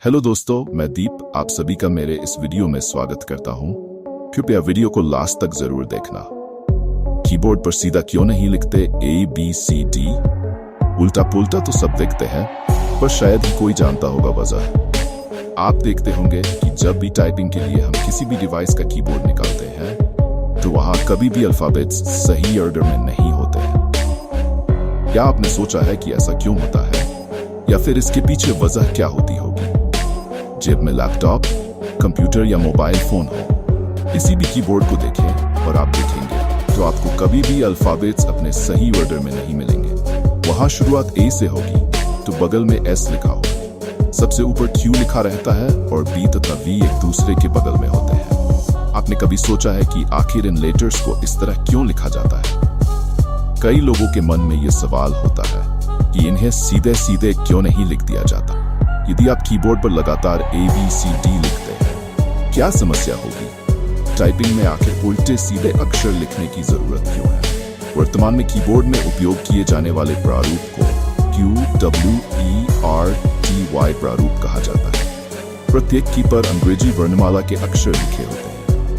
Hello दोस्तों, मैं दीप आप सभी का मेरे इस वीडियो में स्वागत करता हूं। कृपया वीडियो को लास्ट तक जरूर देखना। कीबोर्ड पर सीधा क्यों नहीं लिखते ABCD? उल्टा पुल्टा तो सब देखते हैं, पर शायद ही कोई जानता होगा वजह। आप देखते होंगे कि जब भी टाइपिंग के लिए हम किसी भी डिवाइस का कीबोर्ड निकालते हैं तो वहां कभी भी अल्फाबेट्स सही ऑर्डर में नहीं होते हैं। क्या आपने सोचा है कि ऐसा क्यों होता है, या फिर इसके पीछे वजह क्या होती होगी? जेब में लैपटॉप, कंप्यूटर या मोबाइल फोन हो, किसी भी कीबोर्ड को देखें और आप देखेंगे तो आपको कभी भी अल्फाबेट्स अपने सही ऑर्डर में नहीं मिलेंगे। वहां शुरुआत A से होगी तो बगल में S लिखा हो, सबसे ऊपर Q लिखा रहता है और B तथा V एक दूसरे के बगल में होते हैं। आपने कभी सोचा है कि आखिर इन लेटर्स को इस तरह क्यों लिखा जाता है? कई लोगों के मन में ये सवाल होता है कि इन्हें सीधे सीधे क्यों नहीं लिख दिया जाता। यदि आप कीबोर्ड पर लगातार ABCD लिखते हैं, क्या समस्या होगी? टाइपिंग में आखिर उल्टे सीधे अक्षर लिखने की जरूरत क्यों है? वर्तमान में कीबोर्ड में उपयोग किए जाने वाले प्रारूप को QWERTY प्रारूप कहा जाता है। प्रत्येक की पर अंग्रेजी वर्णमाला के अक्षर लिखे होते हैं।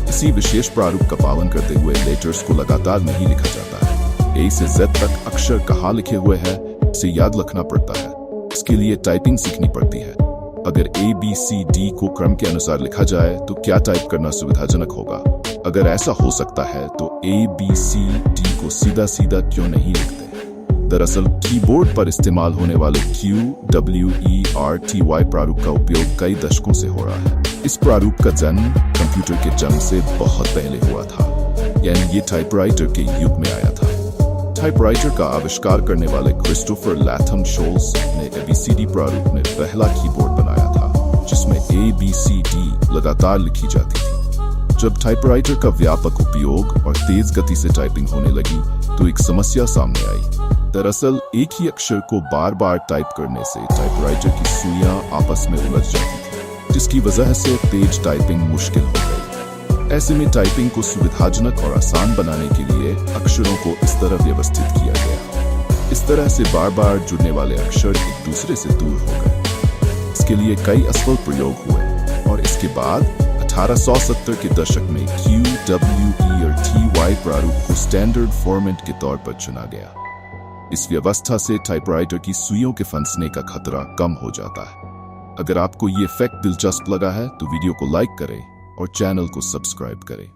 इसी विशेष प्रारूप का पालन करते हुए लेटर्स को लगातार नहीं लिखा जाता है। A से Z तक अक्षर कहाँ लिखे हुए हैं इसे याद रखना पड़ता है। इसके लिए टाइपिंग सीखनी पड़ती है। अगर ABCD को क्रम के अनुसार लिखा जाए तो क्या टाइप करना सुविधाजनक होगा? अगर ऐसा हो सकता है तो ABCD को सीधा सीधा क्यों नहीं लिखते? दरअसल कीबोर्ड पर इस्तेमाल होने वाले QWERTY प्रारूप का उपयोग कई दशकों से हो रहा है। इस प्रारूप का जन्म कंप्यूटर के जन्म से बहुत पहले हुआ था, यानी ये टाइपराइटर के युग में आया था। टाइपराइटर का आविष्कार करने वाले क्रिस्टोफर लैथम शोल्स ने ABCD प्रारूप में पहला कीबोर्ड बनाया था, जिसमें ABCD लगातार लिखी जाती थी। जब टाइपराइटर का व्यापक उपयोग और तेज गति से टाइपिंग होने लगी तो एक समस्या सामने आई। दरअसल एक ही अक्षर को बार बार टाइप करने से टाइपराइटर की सुइयां आपस में उलझ जाती थी, जिसकी वजह से तेज टाइपिंग मुश्किल हो गई। ऐसे में टाइपिंग को सुविधाजनक और आसान बनाने के लिए अक्षरों को इस तरह व्यवस्थित किया गया। इस तरह से बार बार जुड़ने वाले अक्षर एक दूसरे से दूर हो गए। इसके लिए कई असफल प्रयोग हुए और इसके बाद 1870 के दशक में QWERTY प्रारूप को स्टैंडर्ड फॉर्मेट के तौर पर चुना गया। इस व्यवस्था से टाइपराइटर की सुइयों के फंसने का खतरा कम हो जाता है। अगर आपको ये फैक्ट दिलचस्प लगा है तो वीडियो को लाइक करें और चैनल को सब्सक्राइब करें।